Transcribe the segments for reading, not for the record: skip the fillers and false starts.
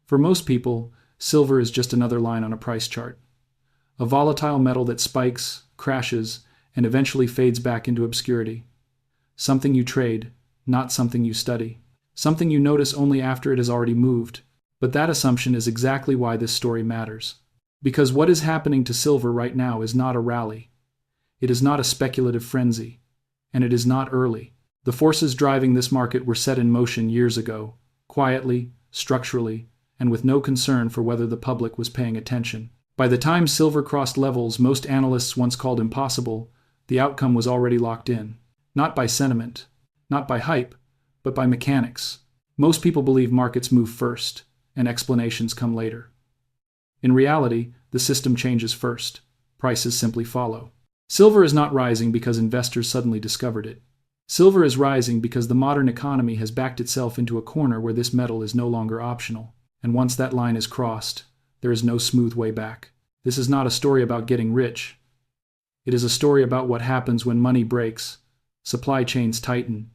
For most people, silver is just another line on a price chart. A volatile metal that spikes, crashes, and eventually fades back into obscurity. Something you trade, not something you study. Something you notice only after it has already moved. But that assumption is exactly why this story matters. Because what is happening to silver right now is not a rally. It is not a speculative frenzy. And it is not early. The forces driving this market were set in motion years ago, quietly, structurally, and with no concern for whether the public was paying attention. By the time silver crossed levels most analysts once called impossible, the outcome was already locked in. Not by sentiment, not by hype, but by mechanics. Most people believe markets move first, and explanations come later. In reality, the system changes first. Prices simply follow. Silver is not rising because investors suddenly discovered it. Silver is rising because the modern economy has backed itself into a corner where this metal is no longer optional. And once that line is crossed, there is no smooth way back. This is not a story about getting rich. It is a story about what happens when money breaks, supply chains tighten,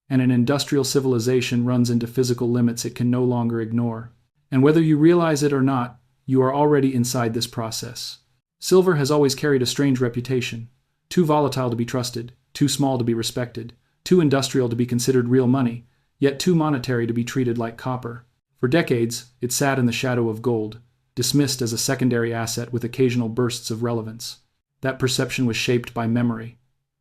and an industrial civilization runs into physical limits it can no longer ignore. And whether you realize it or not, you are already inside this process. Silver has always carried a strange reputation. Too volatile to be trusted, too small to be respected, too industrial to be considered real money, yet too monetary to be treated like copper. For decades, it sat in the shadow of gold, dismissed as a secondary asset with occasional bursts of relevance. That perception was shaped by memory.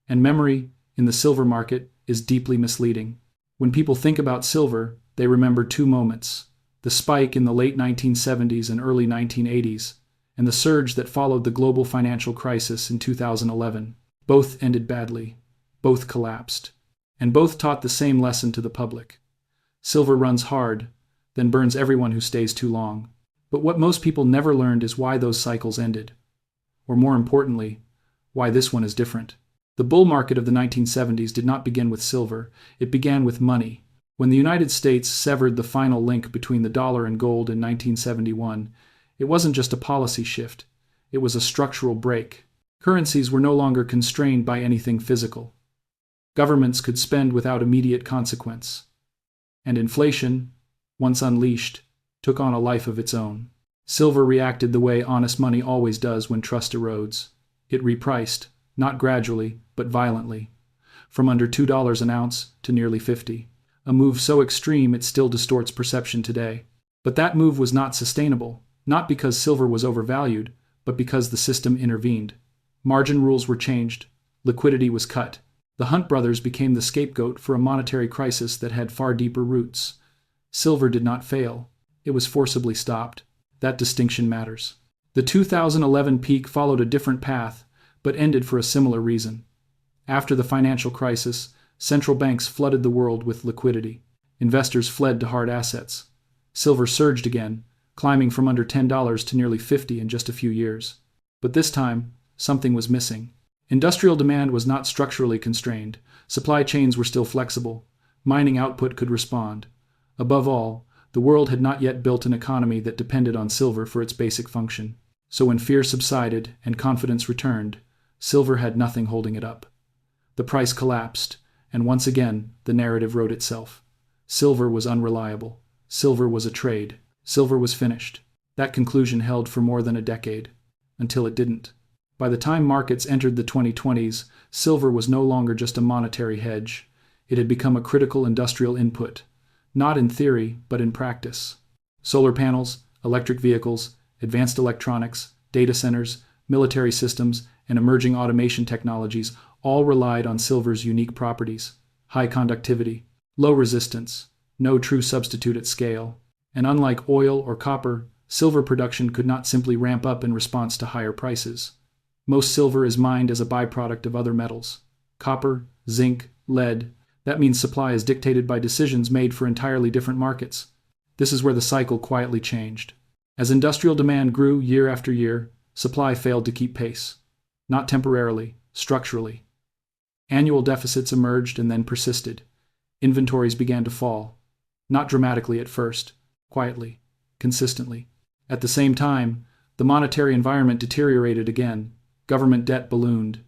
And memory, in the silver market, is deeply misleading. When people think about silver, they remember two moments: the spike in the late 1970s and early 1980s, and the surge that followed the global financial crisis in 2011. Both ended badly. Both collapsed. And both taught the same lesson to the public. Silver runs hard, then burns everyone who stays too long. But what most people never learned is why those cycles ended. Or more importantly, why this one is different. The bull market of the 1970s did not begin with silver, it began with money. When the United States severed the final link between the dollar and gold in 1971, it wasn't just a policy shift, it was a structural break. Currencies were no longer constrained by anything physical. Governments could spend without immediate consequence. And inflation, once unleashed, took on a life of its own. Silver reacted the way honest money always does when trust erodes. It repriced, not gradually, but violently, from under $2 an ounce to nearly $50. A move so extreme it still distorts perception today. But that move was not sustainable, not because silver was overvalued, but because the system intervened. Margin rules were changed. Liquidity was cut. The Hunt brothers became the scapegoat for a monetary crisis that had far deeper roots. Silver did not fail. It was forcibly stopped. That distinction matters. The 2011 peak followed a different path, but ended for a similar reason. After the financial crisis, central banks flooded the world with liquidity. Investors fled to hard assets. Silver surged again, climbing from under $10 to nearly $50 in just a few years. But this time, something was missing. Industrial demand was not structurally constrained. Supply chains were still flexible. Mining output could respond. Above all, the world had not yet built an economy that depended on silver for its basic function. So when fear subsided and confidence returned, silver had nothing holding it up. The price collapsed, and once again, the narrative wrote itself. Silver was unreliable. Silver was a trade. Silver was finished. That conclusion held for more than a decade, until it didn't. By the time markets entered the 2020s, silver was no longer just a monetary hedge. It had become a critical industrial input, not in theory, but in practice. Solar panels, electric vehicles, advanced electronics, data centers, military systems, and emerging automation technologies all relied on silver's unique properties: high conductivity, low resistance, no true substitute at scale. And unlike oil or copper, silver production could not simply ramp up in response to higher prices. Most silver is mined as a byproduct of other metals: copper, zinc, lead. That means supply is dictated by decisions made for entirely different markets. This is where the cycle quietly changed. As industrial demand grew year after year, supply failed to keep pace. Not temporarily, structurally. Annual deficits emerged and then persisted. Inventories began to fall. Not dramatically at first, quietly, consistently. At the same time, the monetary environment deteriorated again. Government debt ballooned.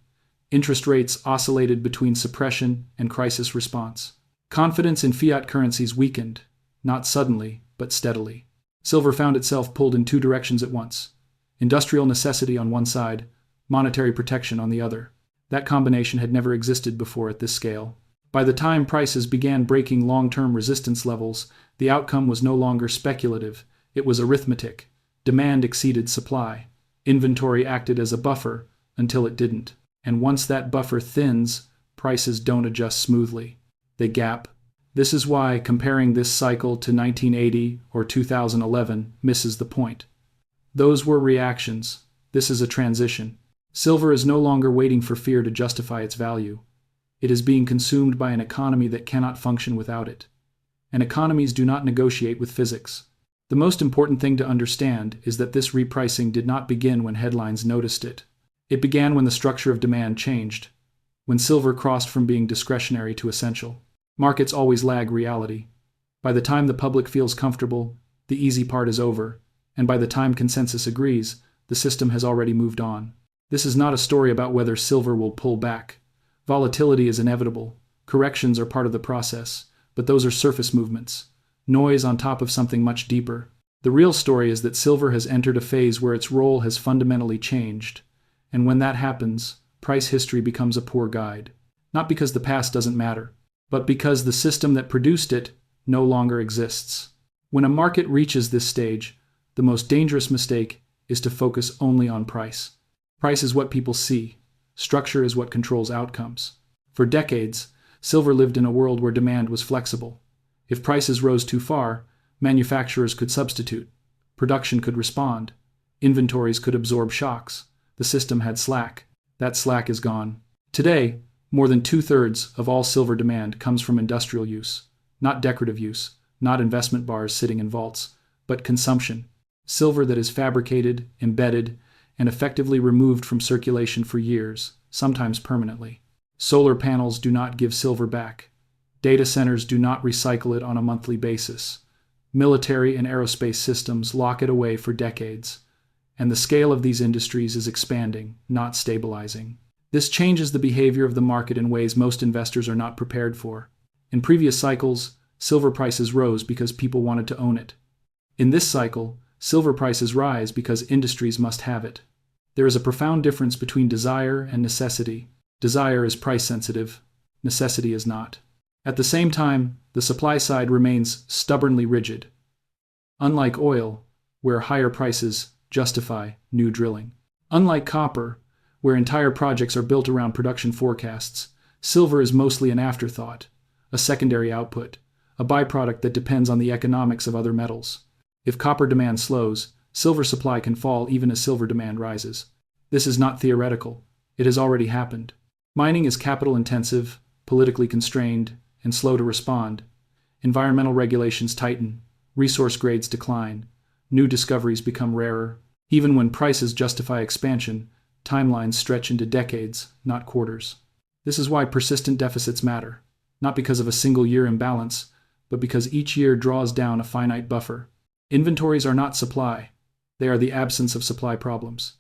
Interest rates oscillated between suppression and crisis response. Confidence in fiat currencies weakened, not suddenly, but steadily. Silver found itself pulled in two directions at once: industrial necessity on one side, monetary protection on the other. That combination had never existed before at this scale. By the time prices began breaking long-term resistance levels, the outcome was no longer speculative, it was arithmetic. Demand exceeded supply. Inventory acted as a buffer until it didn't. And once that buffer thins, prices don't adjust smoothly. They gap. This is why comparing this cycle to 1980 or 2011 misses the point. Those were reactions. This is a transition. Silver is no longer waiting for fear to justify its value. It is being consumed by an economy that cannot function without it. And economies do not negotiate with physics. The most important thing to understand is that this repricing did not begin when headlines noticed it. It began when the structure of demand changed, when silver crossed from being discretionary to essential. Markets always lag reality. By the time the public feels comfortable, the easy part is over, and by the time consensus agrees, the system has already moved on. This is not a story about whether silver will pull back. Volatility is inevitable. Corrections are part of the process, but those are surface movements. Noise on top of something much deeper. The real story is that silver has entered a phase where its role has fundamentally changed. And when that happens, price history becomes a poor guide. Not because the past doesn't matter, but because the system that produced it no longer exists. When a market reaches this stage, the most dangerous mistake is to focus only on price. Price is what people see. Structure is what controls outcomes. For decades, silver lived in a world where demand was flexible. If prices rose too far, manufacturers could substitute. Production could respond. Inventories could absorb shocks. The system had slack. That slack is gone. Today, more than 2/3 of all silver demand comes from industrial use, not decorative use, not investment bars sitting in vaults, but consumption. Silver that is fabricated, embedded, and effectively removed from circulation for years, sometimes permanently. Solar panels do not give silver back. Data centers do not recycle it on a monthly basis. Military and aerospace systems lock it away for decades. And the scale of these industries is expanding, not stabilizing. This changes the behavior of the market in ways most investors are not prepared for. In previous cycles, silver prices rose because people wanted to own it. In this cycle, silver prices rise because industries must have it. There is a profound difference between desire and necessity. Desire is price sensitive, necessity is not. At the same time, the supply side remains stubbornly rigid. Unlike oil, where higher prices justify new drilling. Unlike copper, where entire projects are built around production forecasts, silver is mostly an afterthought, a secondary output, a byproduct that depends on the economics of other metals. If copper demand slows, silver supply can fall even as silver demand rises. This is not theoretical. It has already happened. Mining is capital intensive, politically constrained, and slow to respond. Environmental regulations tighten, resource grades decline, new discoveries become rarer. Even when prices justify expansion, timelines stretch into decades, not quarters. This is why persistent deficits matter, not because of a single year imbalance, but because each year draws down a finite buffer. Inventories are not supply. They are the absence of supply problems.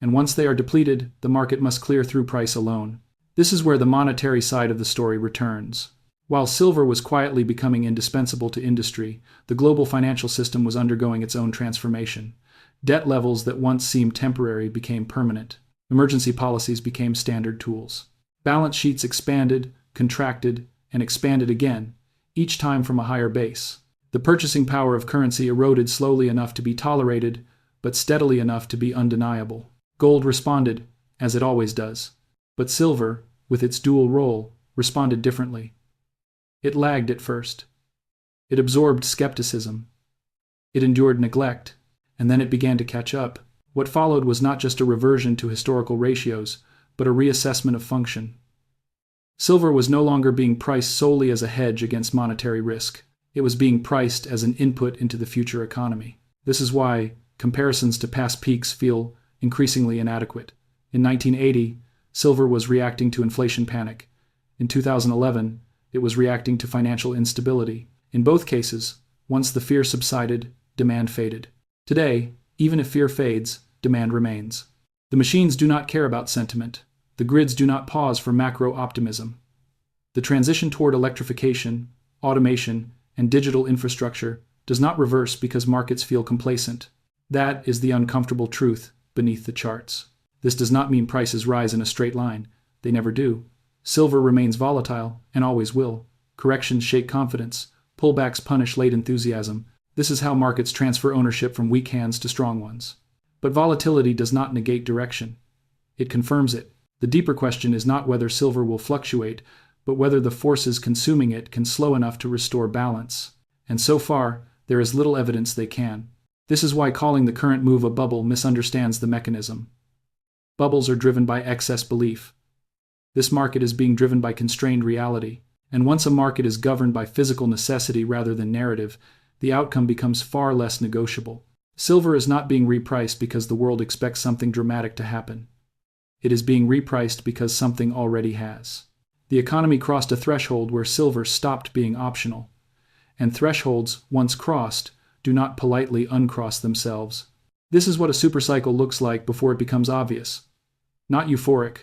And once they are depleted, the market must clear through price alone. This is where the monetary side of the story returns. While silver was quietly becoming indispensable to industry, the global financial system was undergoing its own transformation. Debt levels that once seemed temporary became permanent. Emergency policies became standard tools. Balance sheets expanded, contracted, and expanded again, each time from a higher base. The purchasing power of currency eroded slowly enough to be tolerated, but steadily enough to be undeniable. Gold responded, as it always does. But silver, with its dual role, responded differently. It lagged at first. It absorbed skepticism. It endured neglect, and then it began to catch up. What followed was not just a reversion to historical ratios, but a reassessment of function. Silver was no longer being priced solely as a hedge against monetary risk. It was being priced as an input into the future economy. This is why comparisons to past peaks feel increasingly inadequate. In 1980, silver was reacting to inflation panic. In 2011, it was reacting to financial instability. In both cases, once the fear subsided, demand faded. Today, even if fear fades, demand remains. The machines do not care about sentiment. The grids do not pause for macro optimism. The transition toward electrification, automation, and digital infrastructure does not reverse because markets feel complacent. That is the uncomfortable truth beneath the charts. This does not mean prices rise in a straight line. They never do. Silver remains volatile, and always will. Corrections shake confidence. Pullbacks punish late enthusiasm. This is how markets transfer ownership from weak hands to strong ones. But volatility does not negate direction. It confirms it. The deeper question is not whether silver will fluctuate, but whether the forces consuming it can slow enough to restore balance. And so far, there is little evidence they can. This is why calling the current move a bubble misunderstands the mechanism. Bubbles are driven by excess belief. This market is being driven by constrained reality. And once a market is governed by physical necessity rather than narrative, the outcome becomes far less negotiable. Silver is not being repriced because the world expects something dramatic to happen. It is being repriced because something already has. The economy crossed a threshold where silver stopped being optional. And thresholds, once crossed, do not politely uncross themselves. This is what a supercycle looks like before it becomes obvious. Not euphoric,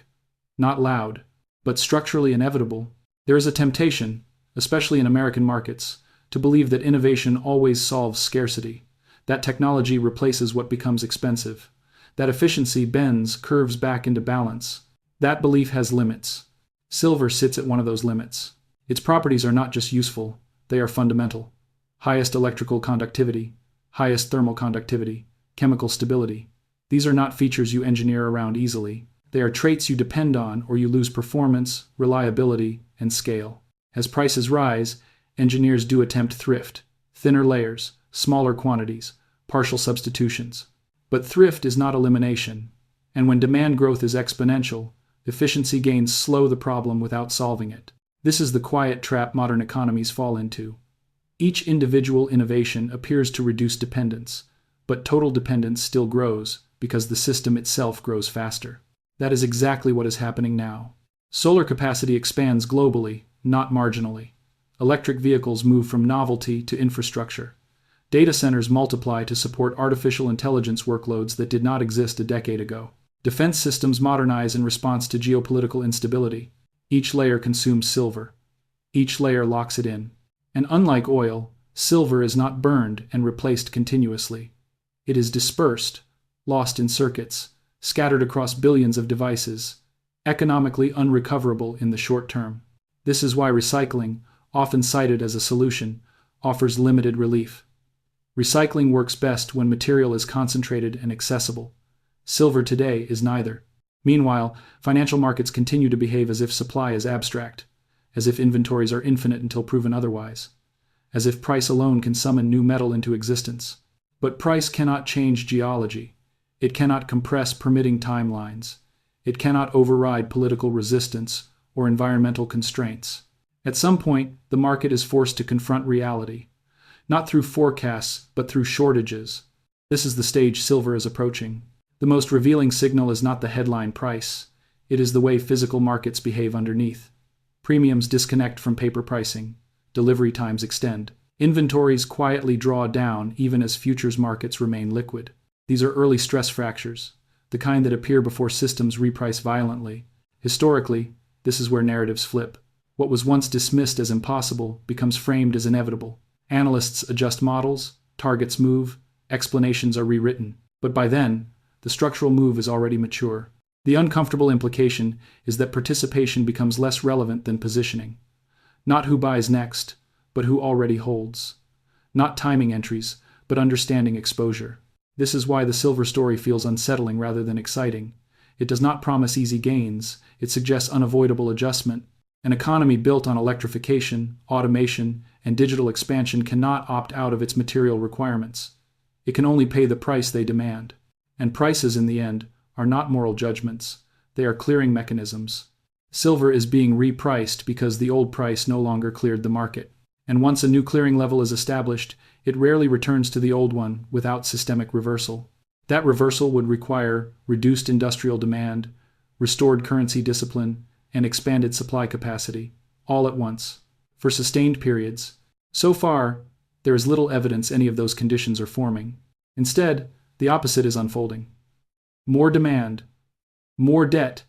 not loud, but structurally inevitable. There is a temptation, especially in American markets, to believe that innovation always solves scarcity, that technology replaces what becomes expensive, that efficiency bends curves back into balance. That belief has limits. Silver sits at one of those limits. Its properties are not just useful, they are fundamental. Highest electrical conductivity, highest thermal conductivity, chemical stability. These are not features you engineer around easily. They are traits you depend on or you lose performance, reliability, and scale. As prices rise, engineers do attempt thrift, thinner layers, smaller quantities, partial substitutions. But thrift is not elimination, and when demand growth is exponential, efficiency gains slow the problem without solving it. This is the quiet trap modern economies fall into. Each individual innovation appears to reduce dependence, but total dependence still grows because the system itself grows faster. That is exactly what is happening now. Solar capacity expands globally, not marginally. Electric vehicles move from novelty to infrastructure. Data centers multiply to support artificial intelligence workloads that did not exist a decade ago. Defense systems modernize in response to geopolitical instability. Each layer consumes silver. Each layer locks it in. And unlike oil, silver is not burned and replaced continuously. It is dispersed, lost in circuits, scattered across billions of devices, economically unrecoverable in the short term. This is why recycling, often cited as a solution, offers limited relief. Recycling works best when material is concentrated and accessible. Silver today is neither. Meanwhile, financial markets continue to behave as if supply is abstract, as if inventories are infinite until proven otherwise, as if price alone can summon new metal into existence. But price cannot change geology. It cannot compress permitting timelines. It cannot override political resistance or environmental constraints. At some point, the market is forced to confront reality, not through forecasts, but through shortages. This is the stage silver is approaching. The most revealing signal is not the headline price. It is the way physical markets behave underneath. Premiums disconnect from paper pricing. Delivery times extend. Inventories quietly draw down even as futures markets remain liquid. These are early stress fractures, the kind that appear before systems reprice violently. Historically, this is where narratives flip. What was once dismissed as impossible becomes framed as inevitable. Analysts adjust models, targets move, explanations are rewritten. But by then, the structural move is already mature. The uncomfortable implication is that participation becomes less relevant than positioning. Not who buys next, but who already holds. Not timing entries, but understanding exposure. This is why the silver story feels unsettling rather than exciting. It does not promise easy gains. It suggests unavoidable adjustment. An economy built on electrification, automation, and digital expansion cannot opt out of its material requirements. It can only pay the price they demand. And prices, in the end, are not moral judgments. They are clearing mechanisms. Silver is being repriced because the old price no longer cleared the market. And once a new clearing level is established, it rarely returns to the old one without systemic reversal. That reversal would require reduced industrial demand, restored currency discipline, and expanded supply capacity, all at once, for sustained periods. So far, there is little evidence any of those conditions are forming. Instead, the opposite is unfolding. More demand, more debt,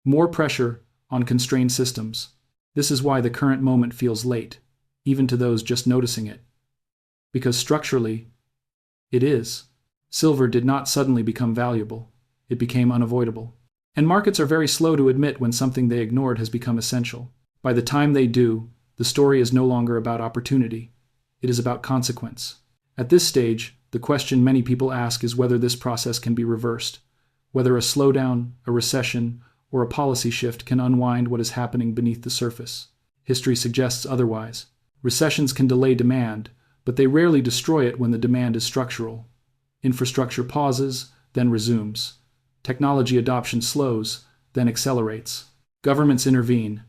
more pressure on constrained systems. This is why the current moment feels late, even to those just noticing it. Because structurally, it is. Silver did not suddenly become valuable. It became unavoidable. And markets are very slow to admit when something they ignored has become essential. By the time they do, the story is no longer about opportunity. It is about consequence. At this stage, the question many people ask is whether this process can be reversed, whether a slowdown, a recession, or a policy shift can unwind what is happening beneath the surface. History suggests otherwise. Recessions can delay demand, but they rarely destroy it when the demand is structural. Infrastructure pauses, then resumes. Technology adoption slows, then accelerates. Governments intervene,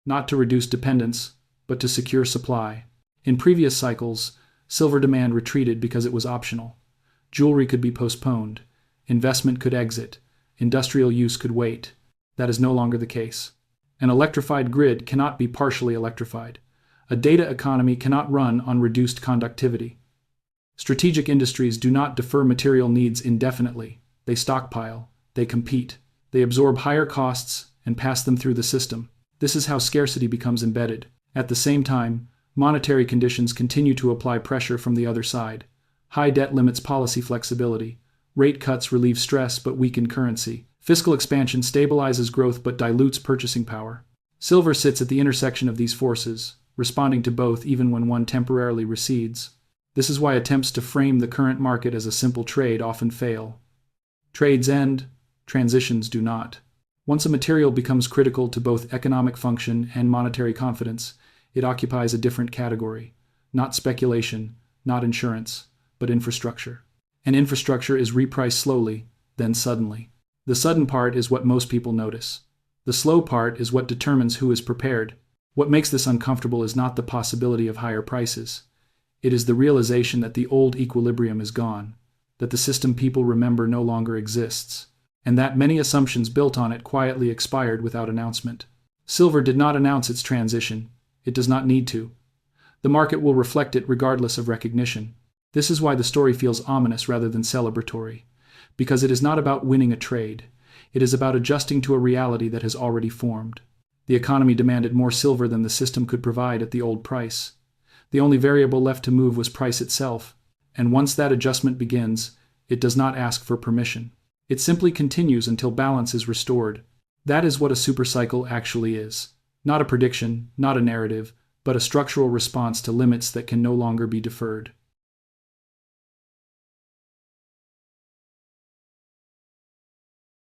not to reduce dependence, but to secure supply. In previous cycles, silver demand retreated because it was optional. Jewelry could be postponed. Investment could exit. Industrial use could wait. That is no longer the case. An electrified grid cannot be partially electrified. A data economy cannot run on reduced conductivity. Strategic industries do not defer material needs indefinitely. They stockpile. They compete. They absorb higher costs and pass them through the system. This is how scarcity becomes embedded. At the same time, monetary conditions continue to apply pressure from the other side. High debt limits policy flexibility. Rate cuts relieve stress but weaken currency. Fiscal expansion stabilizes growth but dilutes purchasing power. Silver sits at the intersection of these forces, responding to both even when one temporarily recedes. This is why attempts to frame the current market as a simple trade often fail. Trades end, transitions do not. Once a material becomes critical to both economic function and monetary confidence, it occupies a different category. Not speculation, not insurance, but infrastructure. And infrastructure is repriced slowly, then suddenly. The sudden part is what most people notice. The slow part is what determines who is prepared. What makes this uncomfortable is not the possibility of higher prices. It is the realization that the old equilibrium is gone, that the system people remember no longer exists, and that many assumptions built on it quietly expired without announcement. Silver did not announce its transition. It does not need to. The market will reflect it regardless of recognition. This is why the story feels ominous rather than celebratory, because it is not about winning a trade. It is about adjusting to a reality that has already formed. The economy demanded more silver than the system could provide at the old price. The only variable left to move was price itself, and once that adjustment begins, it does not ask for permission. It simply continues until balance is restored. That is what a supercycle actually is. Not a prediction, not a narrative, but a structural response to limits that can no longer be deferred.